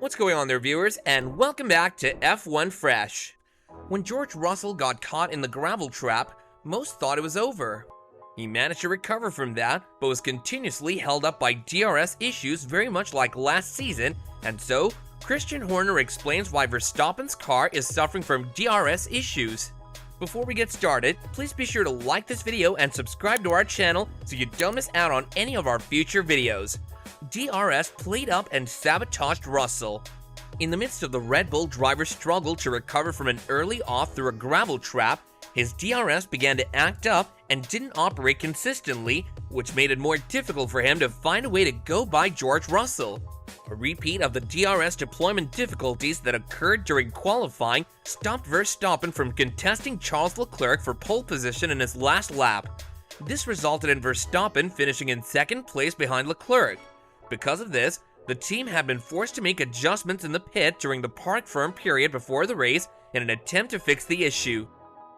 What's going on there, viewers, and welcome back to F1 Fresh. When George Russell got caught in the gravel trap, most thought it was over. He managed to recover from that, but was continuously held up by DRS issues very much like last season, and so, Christian Horner explains why Verstappen's car is suffering from DRS issues. Before we get started, please be sure to like this video and subscribe to our channel so you don't miss out on any of our future videos. DRS played up and sabotaged Russell. In the midst of the Red Bull driver's struggle to recover from an early off through a gravel trap, his DRS began to act up and didn't operate consistently, which made it more difficult for him to find a way to go by George Russell. A repeat of the DRS deployment difficulties that occurred during qualifying stopped Verstappen from contesting Charles Leclerc for pole position in his last lap. This resulted in Verstappen finishing in second place behind Leclerc. Because of this, the team had been forced to make adjustments in the pit during the park firm period before the race in an attempt to fix the issue.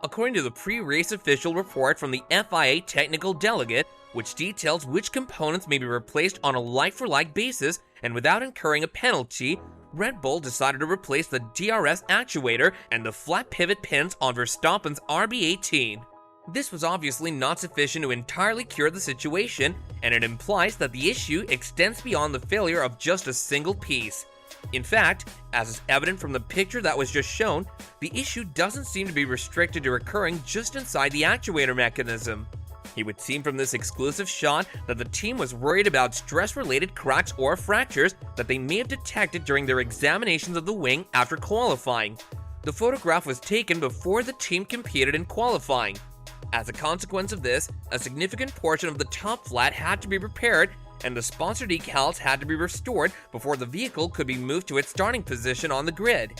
According to the pre-race official report from the FIA technical delegate, which details which components may be replaced on a like-for-like basis and without incurring a penalty, Red Bull decided to replace the DRS actuator and the flat pivot pins on Verstappen's RB18. This was obviously not sufficient to entirely cure the situation, and it implies that the issue extends beyond the failure of just a single piece. In fact, as is evident from the picture that was just shown, the issue doesn't seem to be restricted to occurring just inside the actuator mechanism. It would seem from this exclusive shot that the team was worried about stress-related cracks or fractures that they may have detected during their examinations of the wing after qualifying. The photograph was taken before the team competed in qualifying. As a consequence of this, a significant portion of the top flat had to be repaired, and the sponsor decals had to be restored before the vehicle could be moved to its starting position on the grid.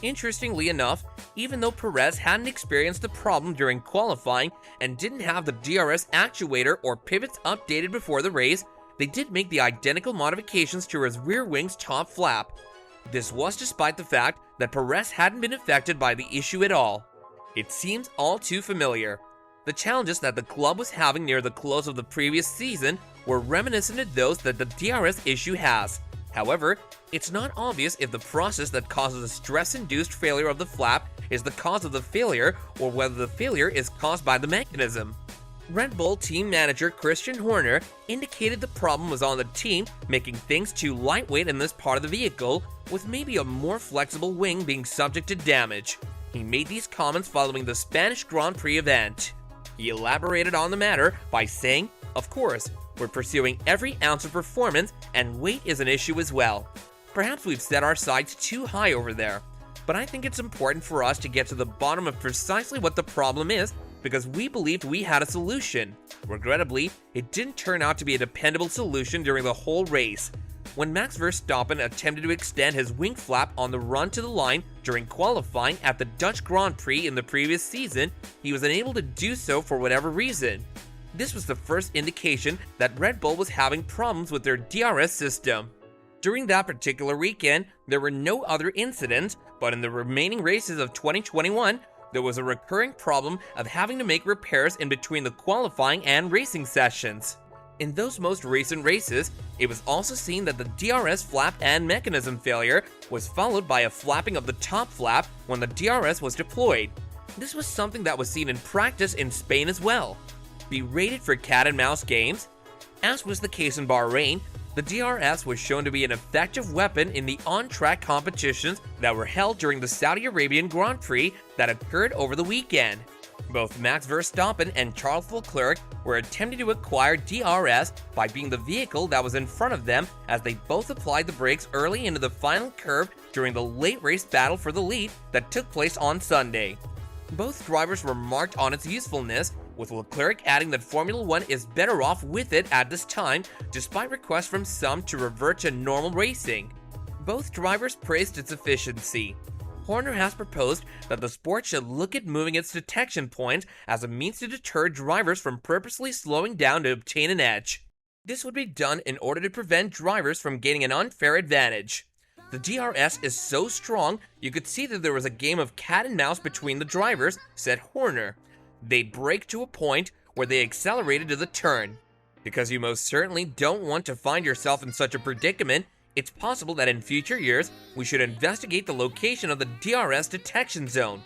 Interestingly enough, even though Perez hadn't experienced the problem during qualifying and didn't have the DRS actuator or pivots updated before the race, they did make the identical modifications to his rear wing's top flap. This was despite the fact that Perez hadn't been affected by the issue at all. It seems all too familiar. The challenges that the club was having near the close of the previous season were reminiscent of those that the DRS issue has. However, it's not obvious if the process that causes a stress-induced failure of the flap is the cause of the failure or whether the failure is caused by the mechanism. Red Bull team manager Christian Horner indicated the problem was on the team making things too lightweight in this part of the vehicle, with maybe a more flexible wing being subject to damage. He made these comments following the Spanish Grand Prix event. He elaborated on the matter by saying, "Of course, we're pursuing every ounce of performance, and weight is an issue as well. Perhaps we've set our sights too high over there, but I think it's important for us to get to the bottom of precisely what the problem is, because we believed we had a solution. Regrettably, it didn't turn out to be a dependable solution during the whole race. When Max Verstappen attempted to extend his wing flap on the run to the line during qualifying at the Dutch Grand Prix in the previous season, he was unable to do so for whatever reason. This was the first indication that Red Bull was having problems with their DRS system. During that particular weekend, there were no other incidents, but in the remaining races of 2021, there was a recurring problem of having to make repairs in between the qualifying and racing sessions. In those most recent races, it was also seen that the DRS flap and mechanism failure was followed by a flapping of the top flap when the DRS was deployed. This was something that was seen in practice in Spain as well. Be rated for cat and mouse games? As was the case in Bahrain, the DRS was shown to be an effective weapon in the on-track competitions that were held during the Saudi Arabian Grand Prix that occurred over the weekend. Both Max Verstappen and Charles Leclerc were attempting to acquire DRS by being the vehicle that was in front of them as they both applied the brakes early into the final curve during the late race battle for the lead that took place on Sunday. Both drivers remarked on its usefulness, with Leclerc adding that Formula One is better off with it at this time, despite requests from some to revert to normal racing. Both drivers praised its efficiency. Horner has proposed that the sport should look at moving its detection points as a means to deter drivers from purposely slowing down to obtain an edge. This would be done in order to prevent drivers from gaining an unfair advantage. The DRS is so strong, you could see that there was a game of cat and mouse between the drivers, said Horner. They braked to a point where they accelerated to the turn. Because you most certainly don't want to find yourself in such a predicament, It's possible that in future years, we should investigate the location of the DRS detection zone.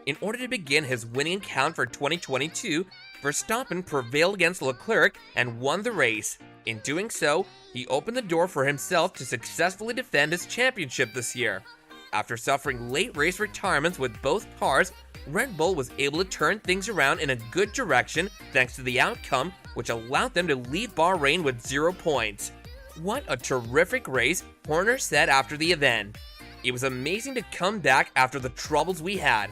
In order to begin his winning count for 2022, Verstappen prevailed against Leclerc and won the race. In doing so, he opened the door for himself to successfully defend his championship this year. After suffering late race retirements with both cars, Red Bull was able to turn things around in a good direction thanks to the outcome, which allowed them to leave Bahrain with 0 points. What a terrific race, Horner said after the event. It was amazing to come back after the troubles we had.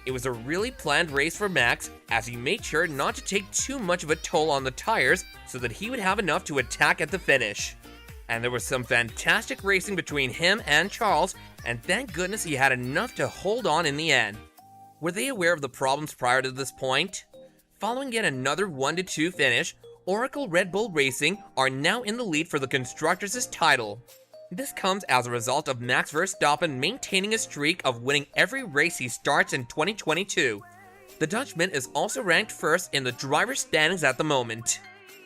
It was a really planned race for Max, as he made sure not to take too much of a toll on the tires so that he would have enough to attack at the finish. And there was some fantastic racing between him and Charles, and thank goodness he had enough to hold on in the end. Were they aware of the problems prior to this point? Following yet another 1-2 finish, Oracle Red Bull Racing are now in the lead for the Constructors' title. This comes as a result of Max Verstappen maintaining a streak of winning every race he starts in 2022. The Dutchman is also ranked first in the driver's standings at the moment.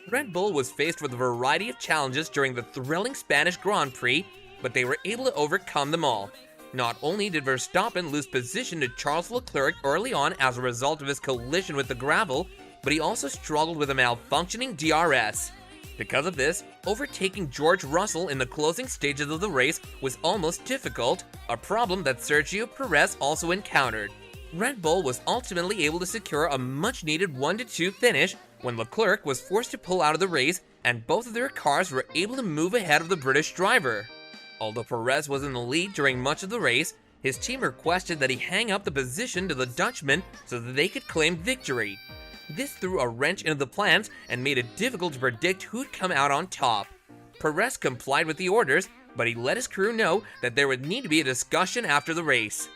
Red Bull was faced with a variety of challenges during the thrilling Spanish Grand Prix, but they were able to overcome them all. Not only did Verstappen lose position to Charles Leclerc early on as a result of his collision with the gravel, but he also struggled with a malfunctioning DRS. Because of this, overtaking George Russell in the closing stages of the race was almost difficult, a problem that Sergio Perez also encountered. Red Bull was ultimately able to secure a much-needed 1-2 finish when Leclerc was forced to pull out of the race and both of their cars were able to move ahead of the British driver. Although Perez was in the lead during much of the race, his team requested that he hang up the position to the Dutchman so that they could claim victory. This threw a wrench into the plans and made it difficult to predict who'd come out on top. Perez complied with the orders, but he let his crew know that there would need to be a discussion after the race.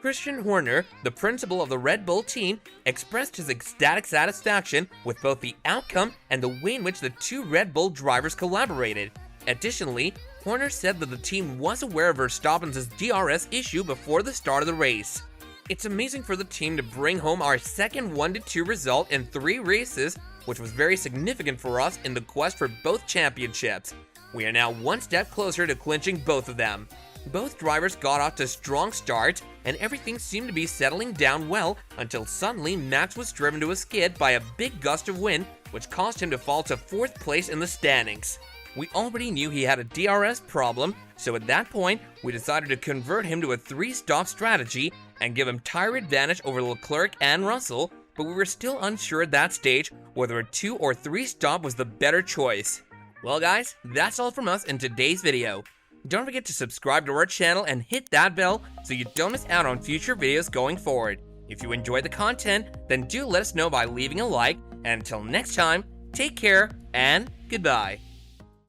Christian Horner, the principal of the Red Bull team, expressed his ecstatic satisfaction with both the outcome and the way in which the two Red Bull drivers collaborated. Additionally, Horner said that the team was aware of Verstappen's DRS issue before the start of the race. It's amazing for the team to bring home our second 1-2 result in 3 races, which was very significant for us in the quest for both championships. We are now one step closer to clinching both of them. Both drivers got off to strong starts, and everything seemed to be settling down well until suddenly Max was driven to a skid by a big gust of wind, which caused him to fall to 4th place in the standings. We already knew he had a DRS problem, so at that point, we decided to convert him to a 3-stop strategy and give him tire advantage over Leclerc and Russell, but we were still unsure at that stage whether a 2 or 3 stop was the better choice. Well guys, that's all from us in today's video. Don't forget to subscribe to our channel and hit that bell so you don't miss out on future videos going forward. If you enjoyed the content, then do let us know by leaving a like, and until next time, take care and goodbye.